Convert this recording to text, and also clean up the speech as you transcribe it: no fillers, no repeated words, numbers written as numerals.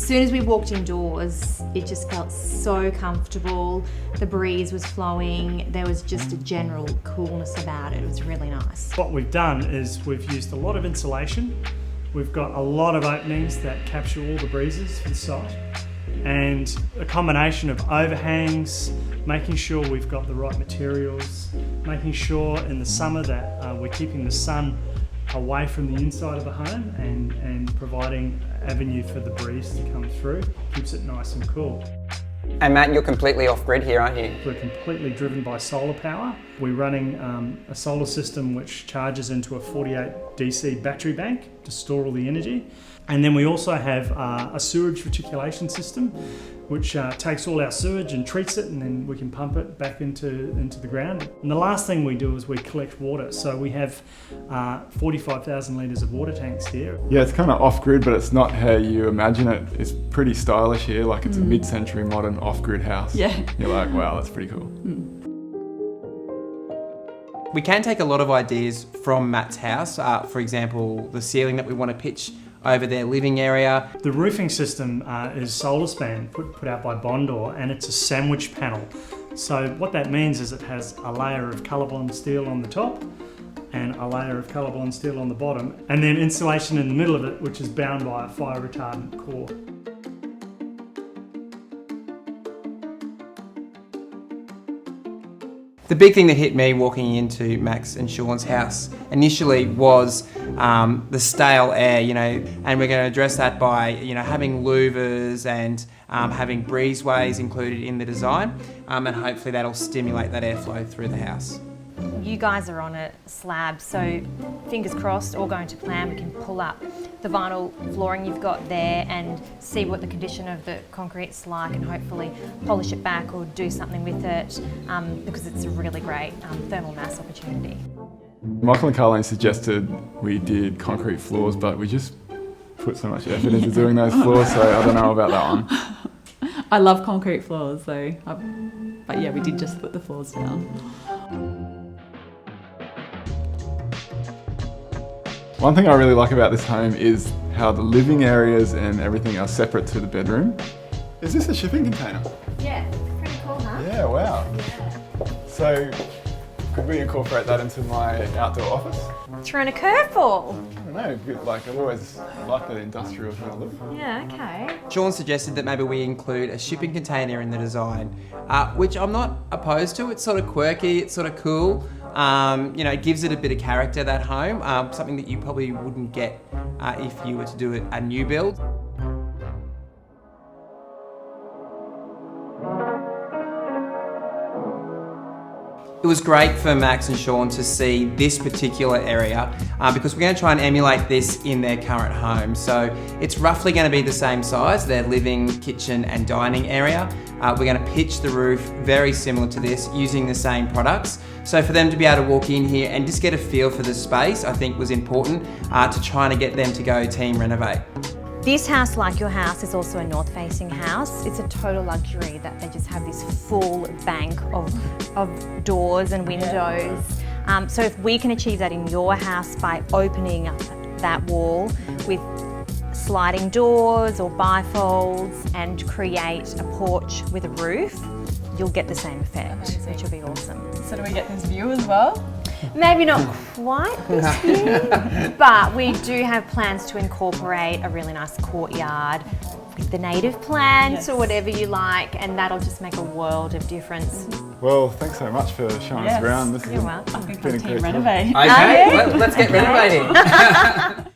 soon as we walked indoors, it just felt so comfortable. The breeze was flowing. There was just a general coolness about it. It was really nice. What we've done is we've used a lot of insulation. We've got a lot of openings that capture all the breezes for the site, and a combination of overhangs, making sure we've got the right materials, making sure in the summer that we're keeping the sun away from the inside of the home and providing avenue for the breeze to come through. Keeps it nice and cool. And Matt, you're completely off-grid here, aren't you? We're completely driven by solar power. We're running a solar system which charges into a 48 DC battery bank to store all the energy. And then we also have a sewage reticulation system which takes all our sewage and treats it, and then we can pump it back into the ground. And the last thing we do is we collect water. So we have 45,000 litres of water tanks here. Yeah, it's kind of off-grid, but it's not how you imagine it. It's pretty stylish here, like it's a mid-century modern off-grid house. Yeah. You're like, wow, that's pretty cool. We can take a lot of ideas from Matt's house. For example, the ceiling that we want to pitch over their living area. The roofing system is SolarSpan, put out by Bondor, and it's a sandwich panel. So what that means is it has a layer of colour-bond steel on the top and a layer of colour-bond steel on the bottom, and then insulation in the middle of it, which is bound by a fire retardant core. The big thing that hit me walking into Max and Sean's house initially was the stale air, and we're going to address that by, having louvers and having breezeways included in the design, and hopefully that'll stimulate that airflow through the house. You guys are on a slab, so fingers crossed, all going to plan, we can pull up the vinyl flooring you've got there and see what the condition of the concrete's like, and hopefully polish it back or do something with it, because it's a really great thermal mass opportunity. Michael and Carleen suggested we did concrete floors, but we just put so much effort into doing those floors, so I don't know about that one. I love concrete floors though, but yeah, we did just put the floors down. One thing I really like about this home is how the living areas and everything are separate to the bedroom. Is this a shipping container? Yeah, pretty cool, huh? Yeah, wow. Yeah. So, could we incorporate that into my outdoor office? Throwing a curveball. I don't know, like I've always liked the industrial kind of look. Yeah, okay. Sean suggested that maybe we include a shipping container in the design, which I'm not opposed to. It's sort of quirky, it's sort of cool. It gives it a bit of character, that home, something that you probably wouldn't get if you were to do a new build. It was great for Max and Sean to see this particular area because we're going to try and emulate this in their current home. So it's roughly going to be the same size, their living, kitchen and dining area. We're going to pitch the roof very similar to this using the same products. So for them to be able to walk in here and just get a feel for the space, I think was important to trying to get them to go Team Renovate. This house, like your house, is also a north-facing house. It's a total luxury that they just have this full bank of doors and windows. So if we can achieve that in your house by opening up that wall with sliding doors or bifolds and create a porch with a roof, you'll get the same effect, which will be awesome. So do we get this view as well? Maybe not quite this view, but we do have plans to incorporate a really nice courtyard with the native plants or whatever you like, and that'll just make a world of difference. Well, thanks so much for showing us around. This You're welcome. I think been a Team great Renovate. Okay, let's get renovating.